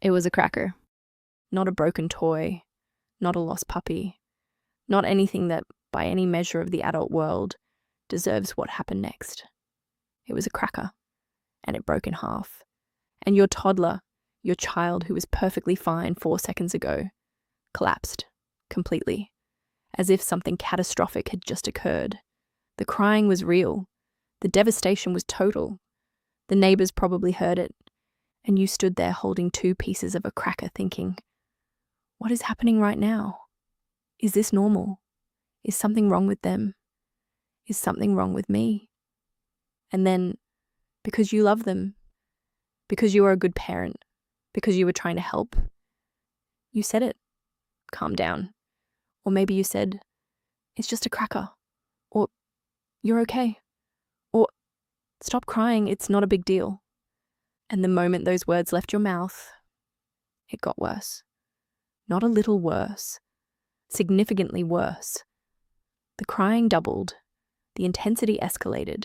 It was a cracker. Not a broken toy, not a lost puppy, not anything that, by any measure of the adult world, deserves what happened next. It was a cracker, and it broke in half. And your toddler, your child who was perfectly fine 4 seconds ago, collapsed completely, as if something catastrophic had just occurred. The crying was real. The devastation was total. The neighbors probably heard it, and you stood there holding 2 pieces of a cracker thinking, what is happening right now? Is this normal? Is something wrong with them? Is something wrong with me? And then, because you love them, because you are a good parent, because you were trying to help, you said it. Calm down. Or maybe you said, it's just a cracker. Or, you're okay. Or, stop crying, it's not a big deal. And the moment those words left your mouth, it got worse. Not a little worse. Significantly worse. The crying doubled. The intensity escalated.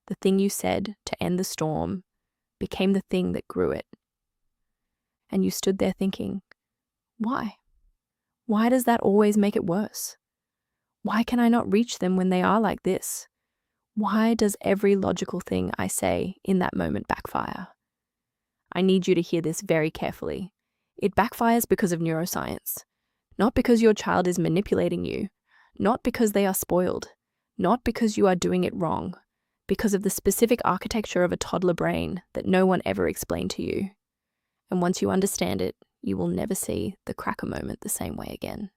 The thing you said to end the storm became the thing that grew it. And you stood there thinking, why? Why does that always make it worse? Why can I not reach them when they are like this? Why does every logical thing I say in that moment backfire? I need you to hear this very carefully. It backfires because of neuroscience, not because your child is manipulating you, not because they are spoiled, not because you are doing it wrong, because of the specific architecture of a toddler brain that no one ever explained to you. And once you understand it, you will never see the cracker moment the same way again.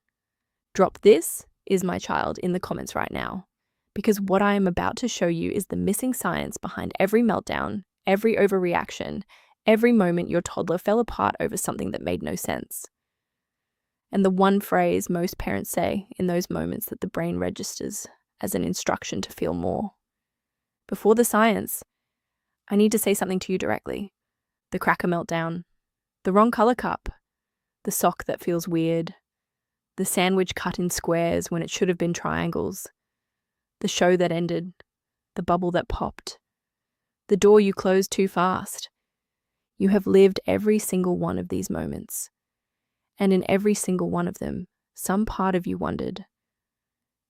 Drop "this is my child" in the comments right now, because what I am about to show you is the missing science behind every meltdown, every overreaction, every moment your toddler fell apart over something that made no sense. And the one phrase most parents say in those moments that the brain registers as an instruction to feel more. Before the science, I need to say something to you directly. The cracker meltdown, the wrong color cup, the sock that feels weird, the sandwich cut in squares when it should have been triangles, the show that ended, the bubble that popped, the door you closed too fast. You have lived every single one of these moments. And in every single one of them, some part of you wondered,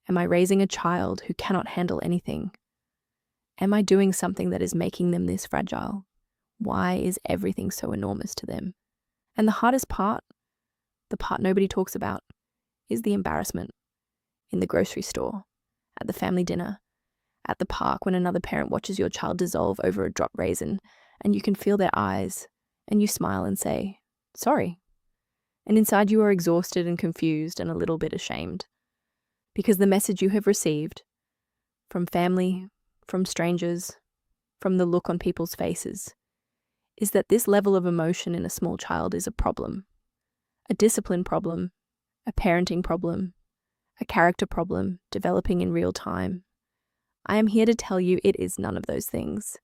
am I raising a child who cannot handle anything? Am I doing something that is making them this fragile? Why is everything so enormous to them? And the hardest part, the part nobody talks about, is the embarrassment. In the grocery store, at the family dinner, at the park when another parent watches your child dissolve over a dropped raisin, and you can feel their eyes, and you smile and say, sorry. And inside you are exhausted and confused and a little bit ashamed. Because the message you have received, from family, from strangers, from the look on people's faces, is that this level of emotion in a small child is a problem. A discipline problem, a parenting problem, a character problem developing in real time. I am here to tell you it is none of those things.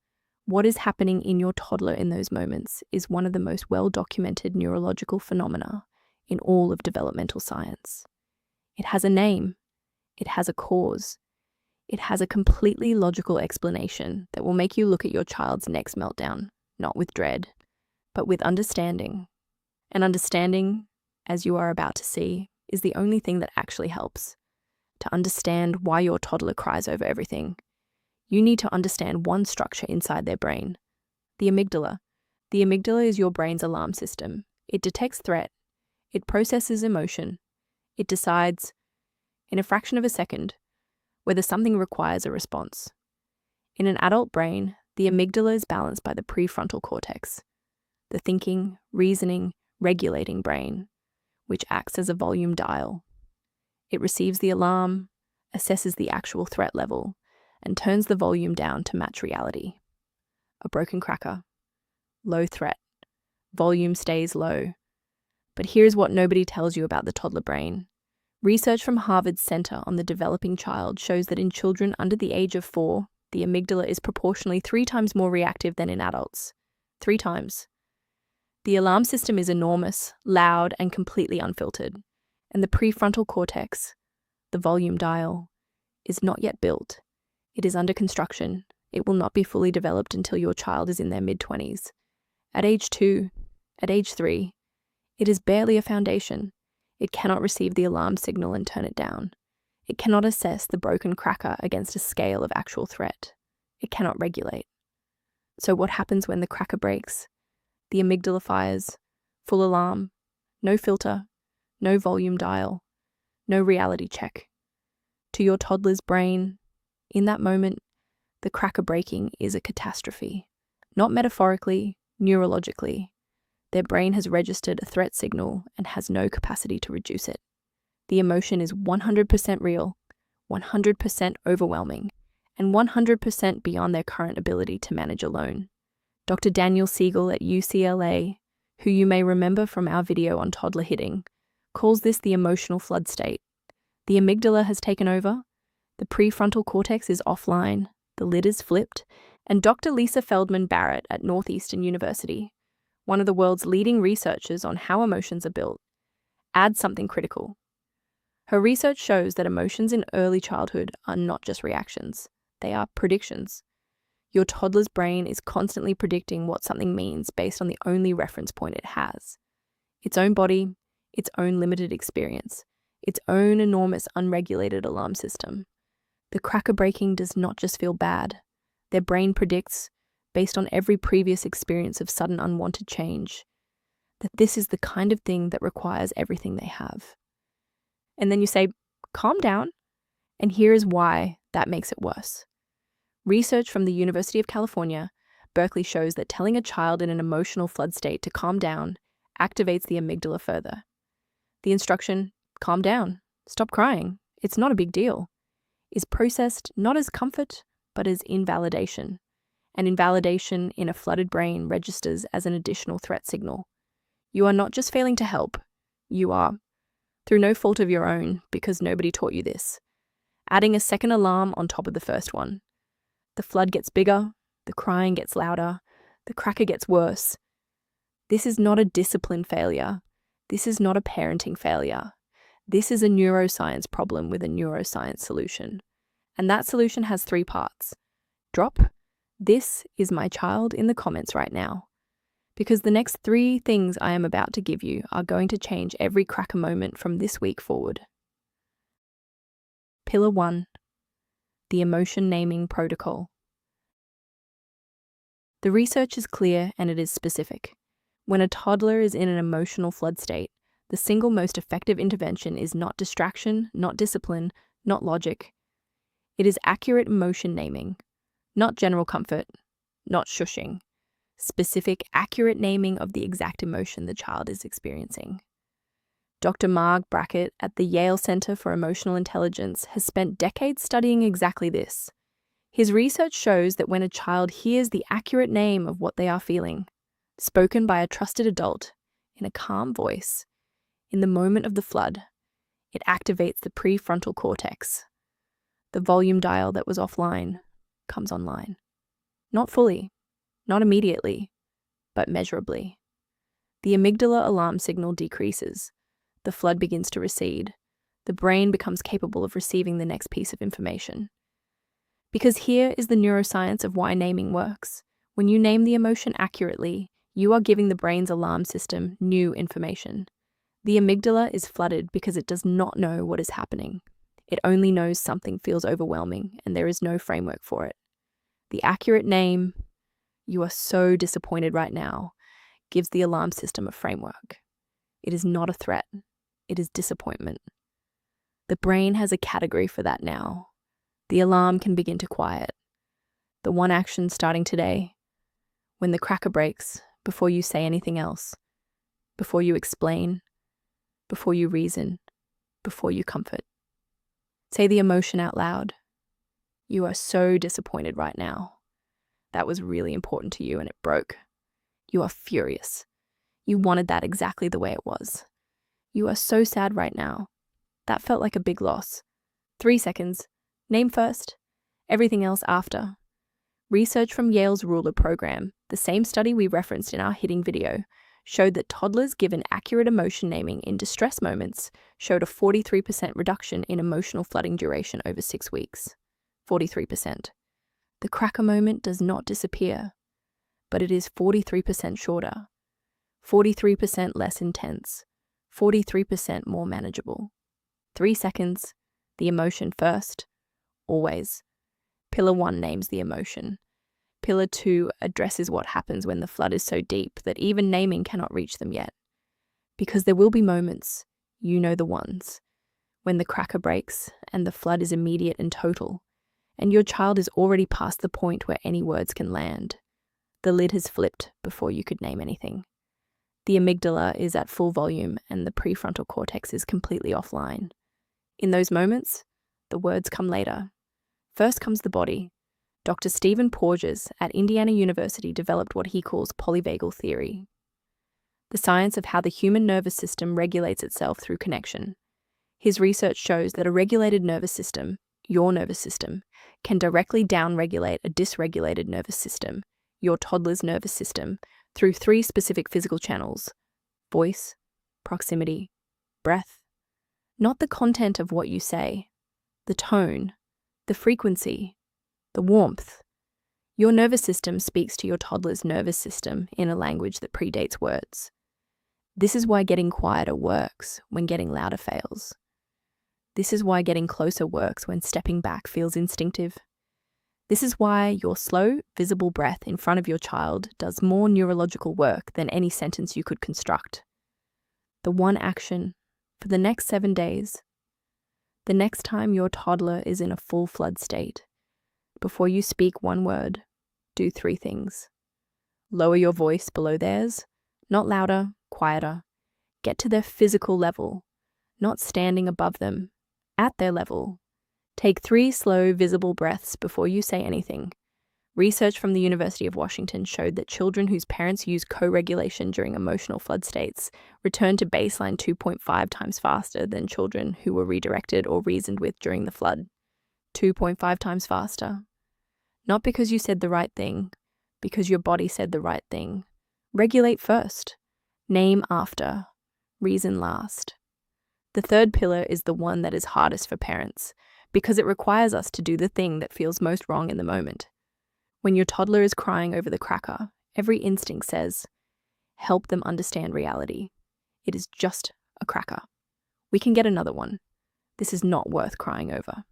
What is happening in your toddler in those moments is one of the most well-documented neurological phenomena in all of developmental science. It has a name. It has a cause. It has a completely logical explanation that will make you look at your child's next meltdown, not with dread, but with understanding. And understanding, as you are about to see, is the only thing that actually helps. To understand why your toddler cries over everything, you need to understand one structure inside their brain, the amygdala. The amygdala is your brain's alarm system. It detects threat. It processes emotion. It decides, in a fraction of a second, whether something requires a response. In an adult brain, the amygdala is balanced by the prefrontal cortex, the thinking, reasoning, regulating brain, which acts as a volume dial. It receives the alarm, assesses the actual threat level, and turns the volume down to match reality. A broken cracker. Low threat. Volume stays low. But here's what nobody tells you about the toddler brain. Research from Harvard's Center on the Developing Child shows that in children under the age of 4, the amygdala is proportionally 3 times more reactive than in adults. 3 times. The alarm system is enormous, loud, and completely unfiltered. And the prefrontal cortex, the volume dial, is not yet built. It is under construction. It will not be fully developed until your child is in their mid-20s. At age 2, At age 3, it is barely a foundation. It cannot receive the alarm signal and turn it down. It cannot assess the broken cracker against a scale of actual threat. It cannot regulate. So what happens when the cracker breaks? The amygdala fires, full alarm, no filter, no volume dial, no reality check. To your toddler's brain, in that moment, the cracker breaking is a catastrophe. Not metaphorically, neurologically. Their brain has registered a threat signal and has no capacity to reduce it. The emotion is 100% real, 100% overwhelming, and 100% beyond their current ability to manage alone. Dr. Daniel Siegel at UCLA, who you may remember from our video on toddler hitting, calls this the emotional flood state. The amygdala has taken over, the prefrontal cortex is offline, the lid is flipped, and Dr. Lisa Feldman Barrett at Northeastern University, one of the world's leading researchers on how emotions are built, adds something critical. Her research shows that emotions in early childhood are not just reactions, they are predictions. Your toddler's brain is constantly predicting what something means based on the only reference point it has. Its own body, its own limited experience, its own enormous unregulated alarm system. The cracker breaking does not just feel bad. Their brain predicts, based on every previous experience of sudden unwanted change, that this is the kind of thing that requires everything they have. And then you say, calm down, and here is why that makes it worse. Research from the University of California, Berkeley shows that telling a child in an emotional flood state to calm down activates the amygdala further. The instruction, calm down, stop crying, it's not a big deal, is processed not as comfort, but as invalidation. And invalidation in a flooded brain registers as an additional threat signal. You are not just failing to help, you are, through no fault of your own, because nobody taught you this, adding a second alarm on top of the first one. The flood gets bigger, the crying gets louder, the cracker gets worse. This is not a discipline failure. This is not a parenting failure. This is a neuroscience problem with a neuroscience solution. And that solution has 3 parts. Drop, this is my child in the comments right now. Because the next 3 things I am about to give you are going to change every cracker moment from this week forward. Pillar 1. The emotion naming protocol. The research is clear and it is specific. When a toddler is in an emotional flood state, the single most effective intervention is not distraction, not discipline, not logic. It is accurate emotion naming, not general comfort, not shushing. Specific, accurate naming of the exact emotion the child is experiencing. Dr. Marg Brackett at the Yale Center for Emotional Intelligence has spent decades studying exactly this. His research shows that when a child hears the accurate name of what they are feeling, spoken by a trusted adult in a calm voice, in the moment of the flood, it activates the prefrontal cortex. The volume dial that was offline comes online. Not fully, not immediately, but measurably. The amygdala alarm signal decreases. The flood begins to recede. The brain becomes capable of receiving the next piece of information. Because here is the neuroscience of why naming works. When you name the emotion accurately, you are giving the brain's alarm system new information. The amygdala is flooded because it does not know what is happening. It only knows something feels overwhelming and there is no framework for it. The accurate name, "You are so disappointed right now," gives the alarm system a framework. It is not a threat. It is disappointment. The brain has a category for that now. The alarm can begin to quiet. The one action starting today, when the cracker breaks, before you say anything else, before you explain, before you reason, before you comfort. Say the emotion out loud. You are so disappointed right now. That was really important to you and it broke. You are furious. You wanted that exactly the way it was. You are so sad right now. That felt like a big loss. 3 seconds. Name first, everything else after. Research from Yale's Ruler program, the same study we referenced in our hitting video, showed that toddlers given accurate emotion naming in distress moments showed a 43% reduction in emotional flooding duration over 6 weeks. 43%. The cracker moment does not disappear, but it is 43% shorter. 43% less intense, 43% more manageable. 3 seconds, the emotion first, always. Pillar 1 names the emotion. Pillar 2 addresses what happens when the flood is so deep that even naming cannot reach them yet. Because there will be moments, you know the ones, when the cracker breaks and the flood is immediate and total, and your child is already past the point where any words can land. The lid has flipped before you could name anything. The amygdala is at full volume and the prefrontal cortex is completely offline. In those moments, the words come later. First comes the body. Dr. Stephen Porges at Indiana University developed what he calls polyvagal theory, the science of how the human nervous system regulates itself through connection. His research shows that a regulated nervous system, your nervous system, can directly downregulate a dysregulated nervous system, your toddler's nervous system, through 3 specific physical channels: voice, proximity, breath. Not the content of what you say, the tone, the frequency, the warmth. Your nervous system speaks to your toddler's nervous system in a language that predates words. This is why getting quieter works when getting louder fails. This is why getting closer works when stepping back feels instinctive. This is why your slow, visible breath in front of your child does more neurological work than any sentence you could construct. The one action for the next 7 days. The next time your toddler is in a full flood state, before you speak one word, do 3 things. Lower your voice below theirs, not louder, quieter. Get to their physical level, not standing above them, at their level. Take 3 slow, visible breaths before you say anything. Research from the University of Washington showed that children whose parents use co-regulation during emotional flood states returned to baseline 2.5 times faster than children who were redirected or reasoned with during the flood. 2.5 times faster. Not because you said the right thing, because your body said the right thing. Regulate first. Name after. Reason last. The 3rd pillar is the one that is hardest for parents, because it requires us to do the thing that feels most wrong in the moment. When your toddler is crying over the cracker, every instinct says, help them understand reality. It is just a cracker. We can get another one. This is not worth crying over.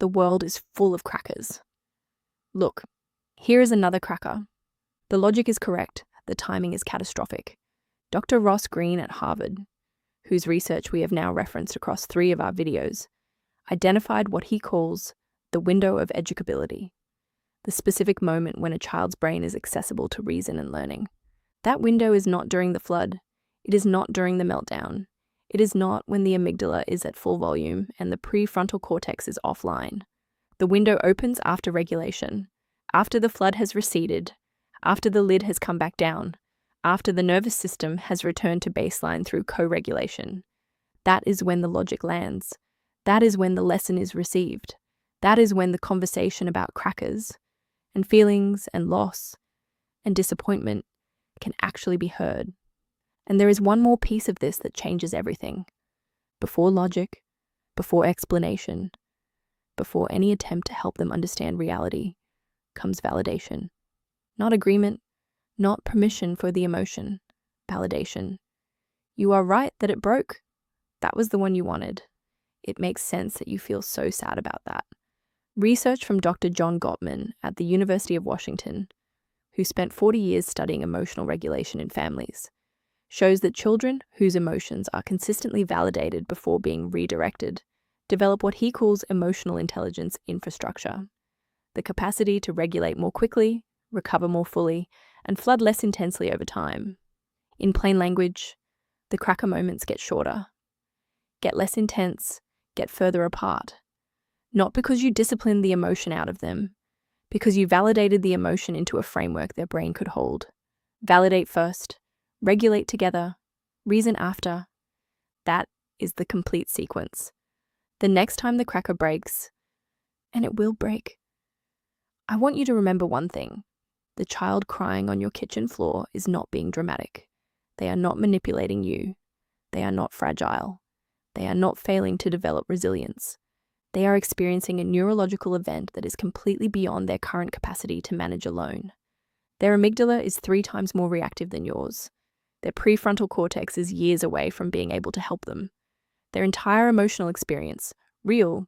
The world is full of crackers. Look, here is another cracker. The logic is correct. The timing is catastrophic. Dr. Ross Green at Harvard, whose research we have now referenced across 3 of our videos, identified what he calls the window of educability, the specific moment when a child's brain is accessible to reason and learning. That window is not during the flood. It is not during the meltdown. It is not when the amygdala is at full volume and the prefrontal cortex is offline. The window opens after regulation, after the flood has receded, after the lid has come back down, after the nervous system has returned to baseline through co-regulation. That is when the logic lands. That is when the lesson is received. That is when the conversation about crackers and feelings and loss and disappointment can actually be heard. And there is one more piece of this that changes everything. Before logic, before explanation, before any attempt to help them understand reality, comes validation. Not agreement, not permission for the emotion, validation. You are right that it broke. That was the one you wanted. It makes sense that you feel so sad about that. Research from Dr. John Gottman at the University of Washington, who spent 40 years studying emotional regulation in families, shows that children whose emotions are consistently validated before being redirected develop what he calls emotional intelligence infrastructure, the capacity to regulate more quickly, recover more fully, and flood less intensely over time. In plain language, the cracker moments get shorter, get less intense, get further apart. Not because you disciplined the emotion out of them, because you validated the emotion into a framework their brain could hold. Validate first, regulate together, reason after. That is the complete sequence. The next time the cracker breaks, and it will break, I want you to remember one thing. The child crying on your kitchen floor is not being dramatic. They are not manipulating you. They are not fragile. They are not failing to develop resilience. They are experiencing a neurological event that is completely beyond their current capacity to manage alone. Their amygdala is 3 times more reactive than yours. Their prefrontal cortex is years away from being able to help them. Their entire emotional experience, real,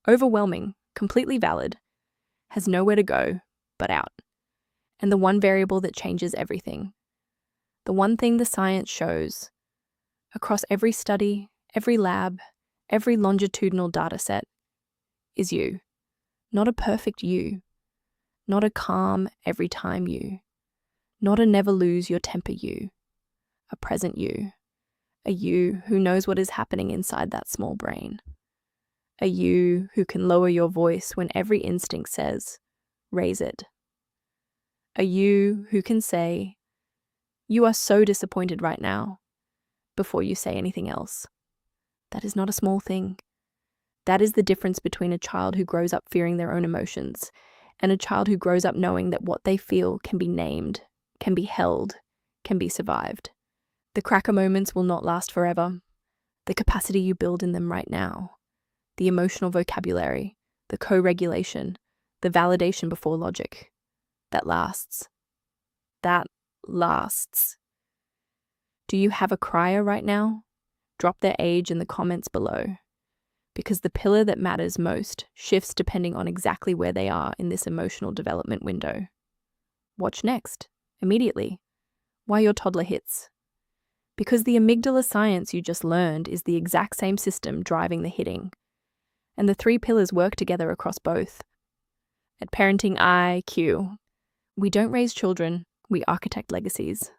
overwhelming, completely valid, has nowhere to go but out. And the one variable that changes everything, the one thing the science shows, across every study, every lab, every longitudinal data set, is you. Not a perfect you. Not a calm every time you. Not a never lose your temper you. A present you. A you who knows what is happening inside that small brain. A you who can lower your voice when every instinct says, raise it. A you who can say, you are so disappointed right now, before you say anything else. That is not a small thing. That is the difference between a child who grows up fearing their own emotions and a child who grows up knowing that what they feel can be named, can be held, can be survived. The cracker moments will not last forever. The capacity you build in them right now, the emotional vocabulary, the co-regulation, the validation before logic, that lasts. That lasts. Do you have a crier right now? Drop their age in the comments below, because the pillar that matters most shifts depending on exactly where they are in this emotional development window. Watch next, immediately, why your toddler hits. Because the amygdala science you just learned is the exact same system driving the hitting, and the three pillars work together across both. At Parenting IQ, we don't raise children, we architect legacies.